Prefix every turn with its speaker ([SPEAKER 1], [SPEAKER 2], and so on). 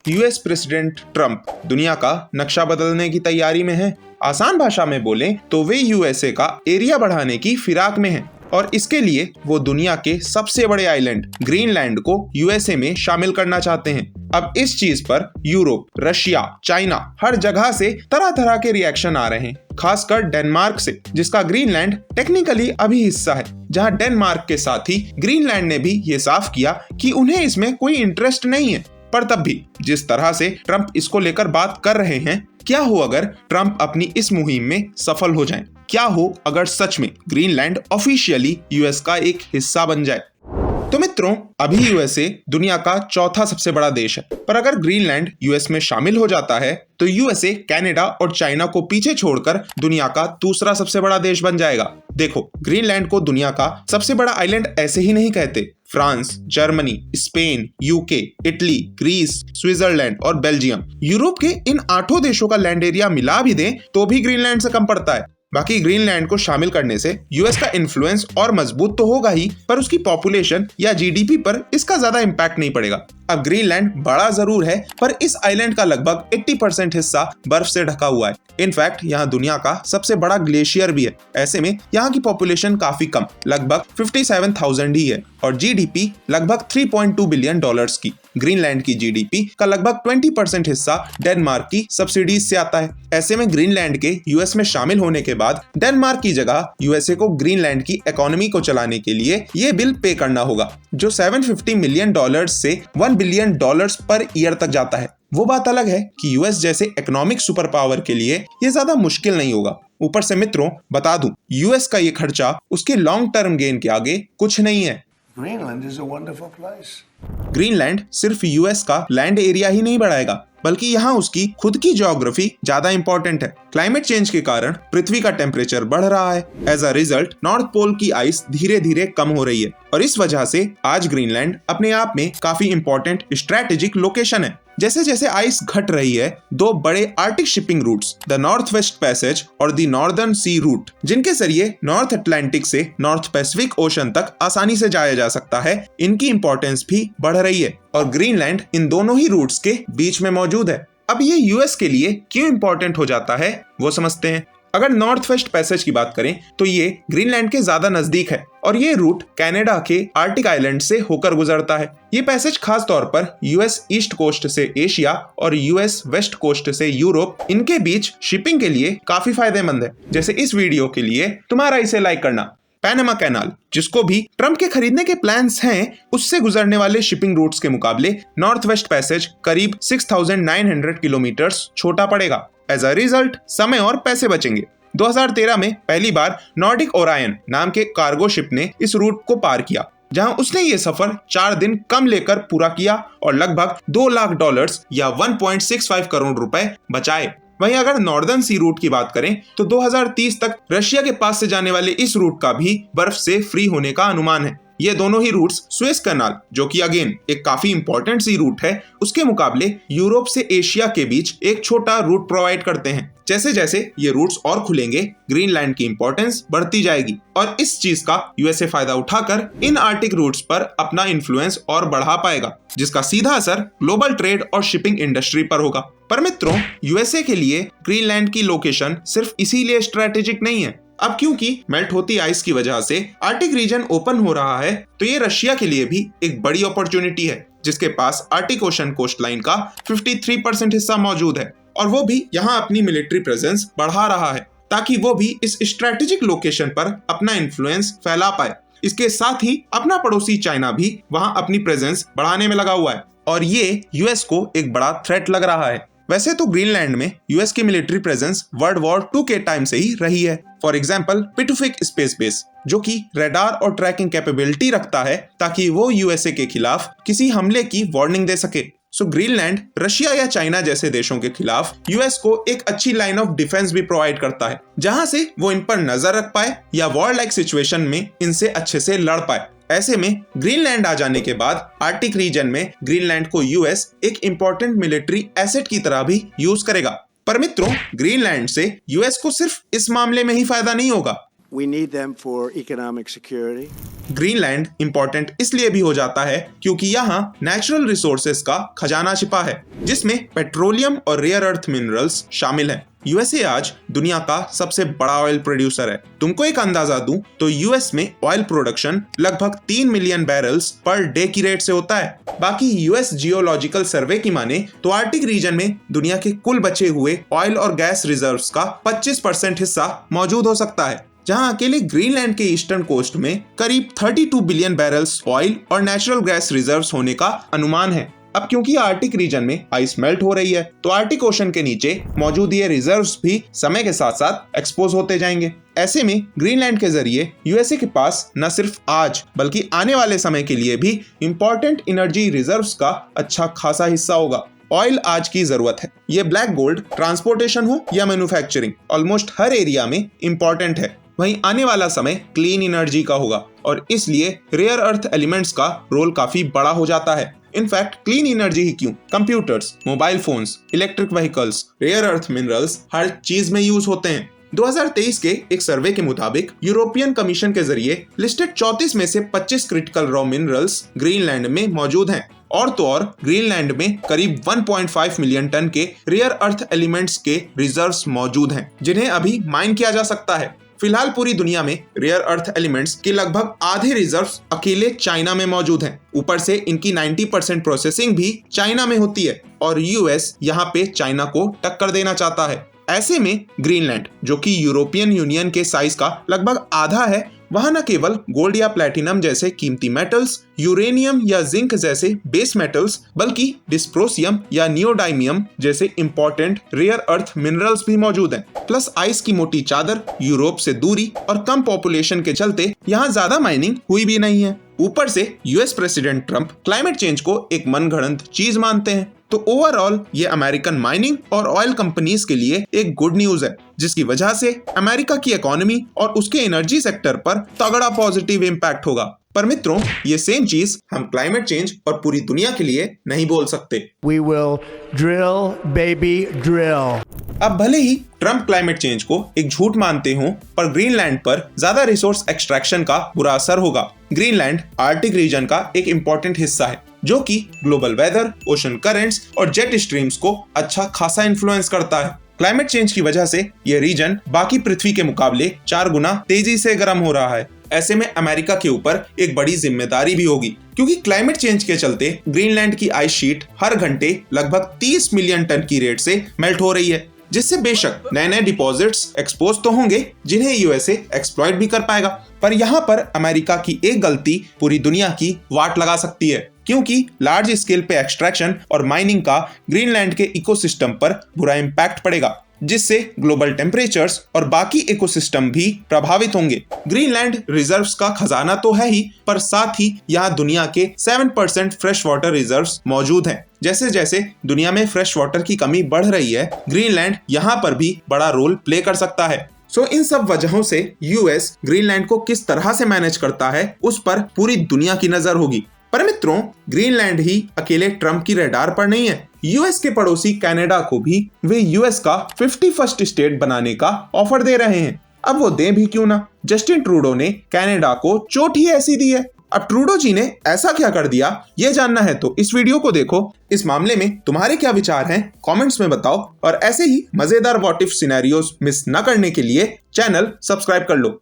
[SPEAKER 1] US president Trump दुनिया का नक्शा बदलने की तैयारी में है। आसान भाषा में बोलें तो वे यूएसए का एरिया बढ़ाने की फिराक में हैं और इसके लिए वो दुनिया के सबसे बड़े आइलैंड ग्रीनलैंड को यूएसए में शामिल करना चाहते हैं। अब इस चीज पर यूरोप, रशिया, चाइना, हर जगह से तरह तरह के रिएक्शन आ रहे हैं, खासकर डेनमार्क से, जिसका ग्रीनलैंड टेक्निकली अभी हिस्सा है। जहां डेनमार्क के साथ ही ग्रीनलैंड ने भी ये साफ किया कि उन्हें इसमें कोई इंटरेस्ट नहीं है। पर तब भी जिस तरह से ट्रंप इसको लेकर बात कर रहे हैं, क्या हो अगर ट्रंप अपनी इस मुहिम में सफल हो जाएं? क्या हो अगर सच में ग्रीनलैंड ऑफिशियली यूएस का एक हिस्सा बन जाए? तो मित्रों, अभी यूएसए दुनिया का चौथा सबसे बड़ा देश है, पर अगर ग्रीनलैंड यूएस में शामिल हो जाता है तो यूएसए कनाडा और चाइना को पीछे छोड़कर दुनिया का दूसरा सबसे बड़ा देश बन जाएगा। देखो, ग्रीनलैंड को दुनिया का सबसे बड़ा आइलैंड ऐसे ही नहीं कहते। France, Germany, Spain, UK, Italy, Greece, Switzerland और बेल्जियम, यूरोप के इन 8 देशों का लैंड एरिया मिला भी दें तो भी ग्रीनलैंड से कम पड़ता है। बाकी ग्रीनलैंड को शामिल करने से यूएस का इन्फ्लुएंस और मजबूत तो होगा ही, पर उसकी पॉपुलेशन या जीडीपी पर इसका ज्यादा इम्पैक्ट नहीं पड़ेगा। अब ग्रीनलैंड बड़ा जरूर है, पर इस आइलैंड का लगभग 80% हिस्सा बर्फ से ढका हुआ है। इनफैक्ट यहाँ दुनिया का सबसे बड़ा ग्लेशियर भी है। ऐसे में यहाँ की पॉपुलेशन काफी कम, लगभग 57,000 ही है और जीडीपी लगभग $3.2 बिलियन की। ग्रीनलैंड की जीडीपी का लगभग 20% हिस्सा डेनमार्क की सब्सिडीज से आता है। ऐसे में ग्रीनलैंड के यूएस में शामिल होने के बाद डेनमार्क की जगह यूएसए को ग्रीनलैंड की इकोनॉमी को चलाने के लिए ये बिल पे करना होगा, जो $750 मिलियन से $1 बिलियन पर ईयर तक जाता है। वो बात अलग है कि यूएस जैसे इकोनॉमिक सुपर पावर के लिए ये ज्यादा मुश्किल नहीं होगा। ऊपर से मित्रों बता दूं, यूएस का ये खर्चा उसके लॉन्ग टर्म गेन के आगे कुछ नहीं है। ग्रीनलैंड सिर्फ यूएस का लैंड एरिया ही नहीं बढ़ाएगा, बल्कि यहाँ उसकी खुद की ज्योग्राफी ज्यादा इंपॉर्टेंट है। क्लाइमेट चेंज के कारण पृथ्वी का टेम्परेचर बढ़ रहा है। As a result North Pole की आइस धीरे धीरे कम हो रही है और इस वजह से आज ग्रीनलैंड अपने आप में काफी इंपॉर्टेंट स्ट्रेटेजिक लोकेशन है। जैसे जैसे आइस घट रही है, 2 बड़े Arctic shipping routes, the North West Passage और द नॉर्दर्न सी रूट, जिनके जरिए नॉर्थ अटलांटिक से नॉर्थ पैसिफिक ओशन तक आसानी से जाया जा सकता है, इनकी इंपॉर्टेंस भी बढ़ रही है और ग्रीनलैंड इन दोनों ही रूट्स के बीच में मौजूद है। अब ये यूएस के लिए क्यों इंपॉर्टेंट हो जाता है वो समझते हैं। अगर नॉर्थ वेस्ट पैसेज की बात करें तो ये ग्रीनलैंड के ज्यादा नजदीक है और ये रूट कनाडा के आर्टिक आइलैंड से होकर गुजरता है। ये पैसेज खास तौर पर यूएस ईस्ट कोस्ट से एशिया और यूएस वेस्ट कोस्ट से यूरोप, इनके बीच शिपिंग के लिए काफी फायदेमंद है। जैसे इस वीडियो के लिए तुम्हारा इसे लाइक करना। पैनामा कैनाल, जिसको भी ट्रंप के खरीदने के प्लान्स हैं, उससे गुजरने वाले शिपिंग रूट्स के मुकाबले नॉर्थ वेस्ट पैसेज करीब 6,900 किलोमीटर छोटा पड़ेगा। एज अ रिजल्ट समय और पैसे बचेंगे। 2013 में पहली बार नॉर्डिक ओरायन नाम के कार्गो शिप ने इस रूट को पार किया, जहां उसने ये सफर 4 दिन कम लेकर पूरा किया और लगभग $2 लाख या 1.65 करोड़ रुपए बचाए। वहीं अगर नॉर्दर्न सी रूट की बात करें तो 2030 तक रशिया के पास से जाने वाले इस रूट का भी बर्फ से फ्री होने का अनुमान है। ये दोनों ही रूट्स सुएज कैनाल, जो कि अगेन एक काफी इंपॉर्टेंट सी रूट है, उसके मुकाबले यूरोप से एशिया के बीच एक छोटा रूट प्रोवाइड करते हैं। जैसे जैसे ये रूट्स और खुलेंगे, ग्रीनलैंड की इंपॉर्टेंस बढ़ती जाएगी और इस चीज का यूएसए फायदा उठाकर इन आर्टिक रूट्स पर अपना इन्फ्लुएंस और बढ़ा पाएगा, जिसका सीधा असर ग्लोबल ट्रेड और शिपिंग इंडस्ट्री पर होगा। पर मित्रों, यूएसए के लिए ग्रीनलैंड की लोकेशन सिर्फ इसीलिए स्ट्रेटेजिक नहीं है। अब क्योंकि मेल्ट होती आइस की वजह से आर्टिक रीजन ओपन हो रहा है, तो ये रशिया के लिए भी एक बड़ी अपॉर्चुनिटी है, जिसके पास आर्टिक ओशन कोस्ट लाइन का 53% हिस्सा मौजूद है और वो भी यहाँ अपनी मिलिट्री प्रेजेंस बढ़ा रहा है, ताकि वो भी इस स्ट्रेटेजिक लोकेशन पर अपना इन्फ्लुएंस फैला पाए। इसके साथ ही अपना पड़ोसी चाइना भी वहाँ अपनी प्रेजेंस बढ़ाने में लगा हुआ है और ये यूएस को एक बड़ा थ्रेट लग रहा है। वैसे तो ग्रीनलैंड में यूएस की मिलिट्री प्रेजेंस वर्ल्ड वॉर 2 के टाइम से ही रही है। For example Pituffik space base, जो कि रडार और ट्रैकिंग कैपेबिलिटी रखता है ताकि वो यूएसए के खिलाफ किसी हमले की वार्निंग दे सके। सो ग्रीनलैंड रशिया या चाइना जैसे देशों के खिलाफ यूएस को एक अच्छी लाइन ऑफ डिफेंस भी प्रोवाइड करता है, जहां से वो इन पर नजर रख पाए या वॉर लाइक सिचुएशन में इनसे अच्छे से लड़ पाए। ऐसे में ग्रीनलैंड आ जाने के बाद आर्टिक रीजन में ग्रीनलैंड को यूएस एक इंपॉर्टेंट मिलिट्री एसेट की तरह भी यूज करेगा। पर मित्रों, ग्रीनलैंड से यूएस को सिर्फ इस मामले में ही फायदा नहीं होगा।
[SPEAKER 2] We need them for economic security.
[SPEAKER 1] Greenland important इसलिए भी हो जाता है क्योंकि यहाँ नेचुरल रिसोर्सेज का खजाना छिपा है, जिसमें पेट्रोलियम और रेयर अर्थ मिनरल्स शामिल हैं। यूएसए आज दुनिया का सबसे बड़ा ऑयल प्रोड्यूसर है। तुमको एक अंदाजा दूं तो यूएस में ऑयल प्रोडक्शन लगभग 3 मिलियन बैरल्स पर डे की रेट से होता है। बाकी यूएस जियोलॉजिकल सर्वे की माने तो आर्टिक रीजन में दुनिया के कुल बचे हुए ऑयल और गैस रिजर्व्स का 25% हिस्सा मौजूद हो सकता है, जहां अकेले ग्रीनलैंड के ईस्टर्न कोस्ट में करीब 32 बिलियन बैरल्स ऑयल और नेचुरल गैस रिजर्व्स होने का अनुमान है। अब क्योंकि आर्टिक रीजन में आइस मेल्ट हो रही है, तो आर्टिक ओशन के नीचे मौजूद ये रिजर्व्स भी समय के साथ साथ एक्सपोज होते जाएंगे। ऐसे में ग्रीनलैंड के जरिए यूएसए के पास न सिर्फ आज बल्कि आने वाले समय के लिए भी इंपॉर्टेंट एनर्जी रिजर्व्स का अच्छा खासा हिस्सा होगा। ऑयल आज की जरूरत है। ये ब्लैक गोल्ड ट्रांसपोर्टेशन हो या मैन्युफैक्चरिंग, ऑलमोस्ट हर एरिया में इंपॉर्टेंट है। वहीं आने वाला समय क्लीन एनर्जी का होगा और इसलिए रेयर अर्थ एलिमेंट्स का रोल काफी बड़ा हो जाता है। इनफैक्ट क्लीन एनर्जी ही क्यों, computers, mobile phones, electric vehicles, rare earth minerals हर चीज में यूज होते हैं। 2023 के एक सर्वे के मुताबिक यूरोपियन कमीशन के जरिए लिस्टेड 34 में से 25 क्रिटिकल रॉ मिनरल्स ग्रीनलैंड में मौजूद हैं। और तो और ग्रीनलैंड में करीब 1.5 मिलियन टन के रेयर अर्थ एलिमेंट्स के रिजर्व्स मौजूद हैं, जिन्हें अभी माइन किया जा सकता है। फिलहाल पूरी दुनिया में रेयर अर्थ एलिमेंट्स के लगभग आधे रिजर्व्स अकेले चाइना में मौजूद हैं। ऊपर से इनकी 90% प्रोसेसिंग भी चाइना में होती है और यूएस यहाँ पे चाइना को टक्कर देना चाहता है। ऐसे में ग्रीनलैंड, जो कि यूरोपियन यूनियन के साइज का लगभग आधा है, वहां न केवल गोल्ड या प्लैटिनम जैसे कीमती मेटल्स, यूरेनियम या जिंक जैसे बेस मेटल्स, बल्कि डिस्प्रोसियम या नियोडाइमियम जैसे इंपॉर्टेंट रेयर अर्थ मिनरल्स भी मौजूद हैं। प्लस आइस की मोटी चादर, यूरोप से दूरी और कम पॉपुलेशन के चलते यहाँ ज्यादा माइनिंग हुई भी नहीं है। ऊपर से US president Trump climate change को एक मनगढ़ंत चीज मानते हैं। तो ओवरऑल ये अमेरिकन माइनिंग और ऑयल कंपनीज के लिए एक गुड न्यूज है, जिसकी वजह से अमेरिका की इकोनॉमी और उसके एनर्जी सेक्टर पर तगड़ा पॉजिटिव इम्पैक्ट होगा। पर मित्रों, ये सेम चीज हम क्लाइमेट चेंज और पूरी दुनिया के लिए नहीं बोल सकते।
[SPEAKER 2] We will drill, baby, drill.
[SPEAKER 1] अब भले ही ट्रंप क्लाइमेट चेंज को एक झूठ मानते हो, पर ग्रीनलैंड पर ज्यादा रिसोर्स एक्सट्रैक्शन का बुरा असर होगा। ग्रीनलैंड आर्टिक रीजन का एक इम्पोर्टेंट हिस्सा है, जो कि ग्लोबल वेदर, ओशन करंट्स और जेट स्ट्रीम्स को अच्छा खासा इन्फ्लुएंस करता है। क्लाइमेट चेंज की वजह से ये रीजन बाकी पृथ्वी के मुकाबले 4 गुना तेजी से गर्म हो रहा है। ऐसे में अमेरिका के ऊपर एक बड़ी जिम्मेदारी भी होगी, क्योंकि क्लाइमेट चेंज के चलते ग्रीनलैंड की आइस शीट हर घंटे लगभग 30 मिलियन टन की रेट से मेल्ट हो रही है, जिससे बेशक नए नए डिपॉजिट्स एक्सपोज तो होंगे, जिन्हें यूएसए एक्सप्लॉइट भी कर पाएगा। पर यहाँ पर अमेरिका की एक गलती पूरी दुनिया की वाट लगा सकती है, क्योंकि लार्ज स्केल पे एक्सट्रैक्शन और माइनिंग का ग्रीनलैंड के इकोसिस्टम पर बुरा इम्पैक्ट पड़ेगा, जिससे ग्लोबल टेम्परेचर्स और बाकी इकोसिस्टम भी प्रभावित होंगे। ग्रीनलैंड रिजर्व्स का खजाना तो है ही, पर साथ ही यहाँ दुनिया के 7% फ्रेश वाटर रिजर्व्स मौजूद हैं। जैसे जैसे दुनिया में फ्रेश वाटर की कमी बढ़ रही है, ग्रीनलैंड यहाँ पर भी बड़ा रोल प्ले कर सकता है। इन सब वजहों से यूएस ग्रीनलैंड को किस तरह से मैनेज करता है, उस पर पूरी दुनिया की नजर होगी। पर मित्रों, ग्रीनलैंड ही अकेले ट्रंप की रडार पर नहीं है। यूएस के पड़ोसी कनाडा को भी वे यूएस का 51st स्टेट बनाने का ऑफर दे रहे हैं। अब वो दें भी क्यों ना, जस्टिन ट्रूडो ने कनाडा को चोट ही ऐसी दी है। अब ट्रूडो जी ने ऐसा क्या कर दिया, ये जानना है तो इस वीडियो को देखो। इस मामले में तुम्हारे क्या विचार हैं, कमेंट्स में बताओ। और ऐसे ही मजेदार व्हाट इफ सिनेरियोस मिस न करने के लिए चैनल सब्सक्राइब कर लो।